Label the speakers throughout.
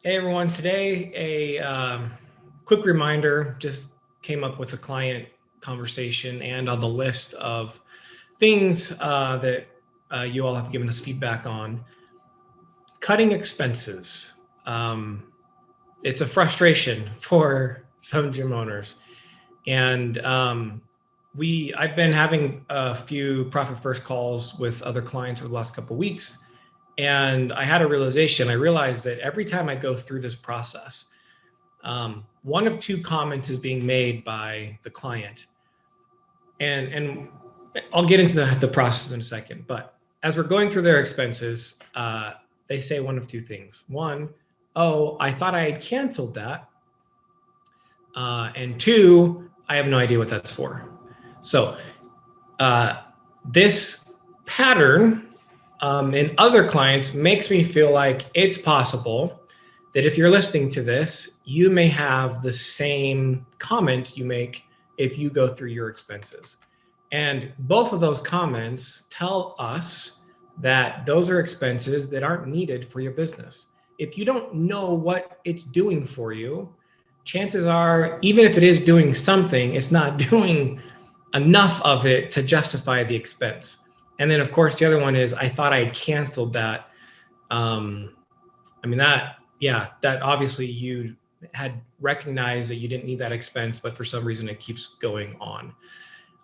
Speaker 1: Hey everyone, today a quick reminder, just came up with a client conversation and on the list of things that you all have given us feedback on. Cutting expenses. It's a frustration for some gym owners. And I've been having a few Profit First calls with other clients over the last couple of weeks. And I had a realization. I realized that every time I go through this process, one of two comments is being made by the client. And I'll get into the process in a second. But as we're going through their expenses, they say one of two things. One, oh, I thought I had canceled that. And two, I have no idea what that's for. So this pattern in other clients makes me feel like it's possible that if you're listening to this, you may have the same comment you make if you go through your expenses. And both of those comments tell us that those are expenses that aren't needed for your business. If you don't know what it's doing for you, chances are, even if it is doing something, it's not doing enough of it to justify the expense. And then, of course, the other one is, I thought I had canceled that. That obviously you had recognized that you didn't need that expense, but for some reason it keeps going on.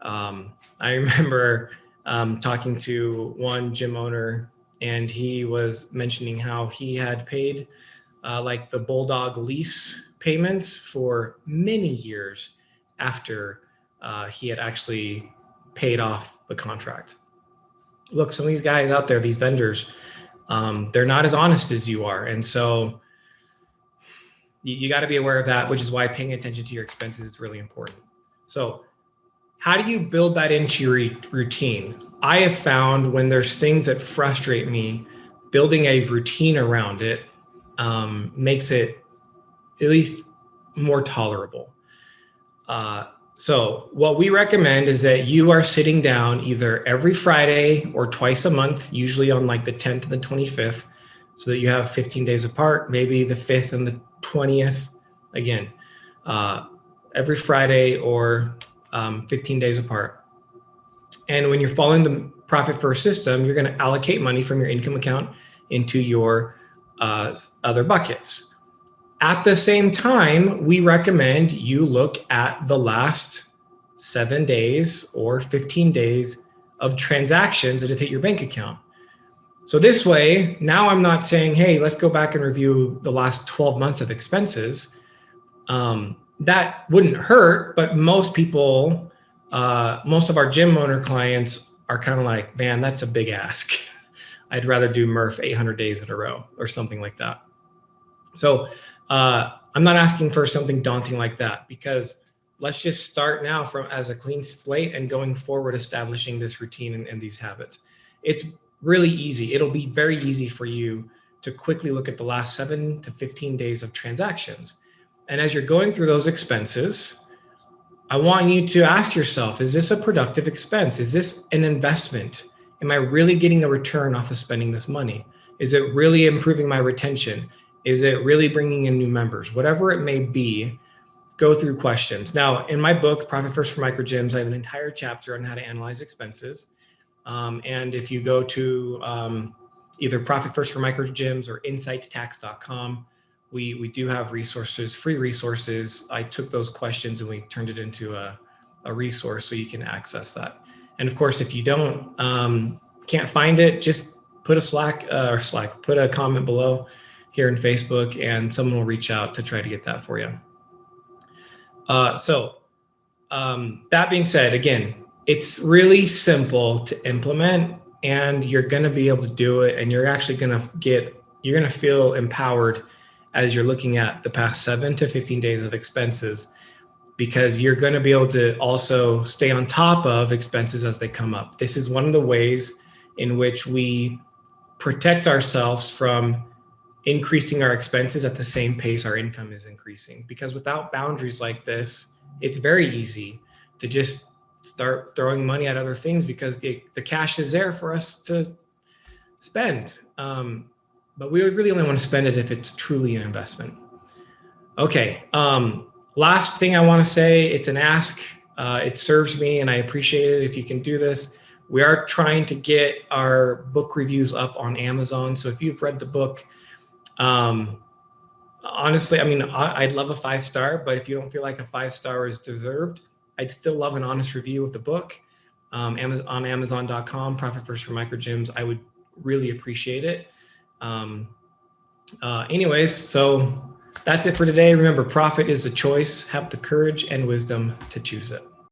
Speaker 1: I remember talking to one gym owner, and he was mentioning how he had paid like the Bulldog lease payments for many years after he had actually paid off the contract. Look, some of these guys out there, these vendors, they're not as honest as you are. And so you got to be aware of that, which is why paying attention to your expenses is really important. So how do you build that into your routine? I have found when there's things that frustrate me, building a routine around it makes it at least more tolerable. So what we recommend is that you are sitting down either every Friday or twice a month, usually on like the 10th and the 25th, so that you have 15 days apart, maybe the 5th and the 20th, again, every Friday or 15 days apart. And when you're following the Profit First system, you're going to allocate money from your income account into your other buckets. At the same time, we recommend you look at the last 7 days or 15 days of transactions that have hit your bank account. So this way, now I'm not saying, hey, let's go back and review the last 12 months of expenses. That wouldn't hurt, but most people, most of our gym owner clients are kind of like, man, that's a big ask. I'd rather do Murph 800 days in a row or something like that. So I'm not asking for something daunting like that, because let's just start now from as a clean slate and going forward, establishing this routine and these habits. It's really easy. It'll be very easy for you to quickly look at the last 7 to 15 days of transactions. And as you're going through those expenses, I want you to ask yourself, is this a productive expense? Is this an investment? Am I really getting a return off of spending this money? Is it really improving my retention? Is it really bringing in new members? Whatever it may be, go through questions. Now, in my book, Profit First for Microgyms, I have an entire chapter on how to analyze expenses. And if you go to either Profit First for Microgyms or incitetax.com, we do have resources, free resources. I took those questions and we turned it into a resource so you can access that. And of course, if you can't find it, just put put a comment below here in Facebook, and someone will reach out to try to get that for you. That being said, again, it's really simple to implement, and you're going to be able to do it, and you're actually going to feel empowered as you're looking at the past 7 to 15 days of expenses, because you're going to be able to also stay on top of expenses as they come up. This is one of the ways in which we protect ourselves from increasing our expenses at the same pace our income is increasing. Because without boundaries like this, it's very easy to just start throwing money at other things because the cash is there for us to spend. but we would really only want to spend it if it's truly an investment. Okay. Last thing I want to say, it's an ask. It serves me and I appreciate it if you can do this. We are trying to get our book reviews up on Amazon. So if you've read the book, honestly, I mean, I'd love a 5-star, but if you don't feel like a 5-star is deserved, I'd still love an honest review of the book. On Amazon.com, Profit First for Microgyms. I would really appreciate it. Anyways, so that's it for today. Remember, profit is a choice. Have the courage and wisdom to choose it.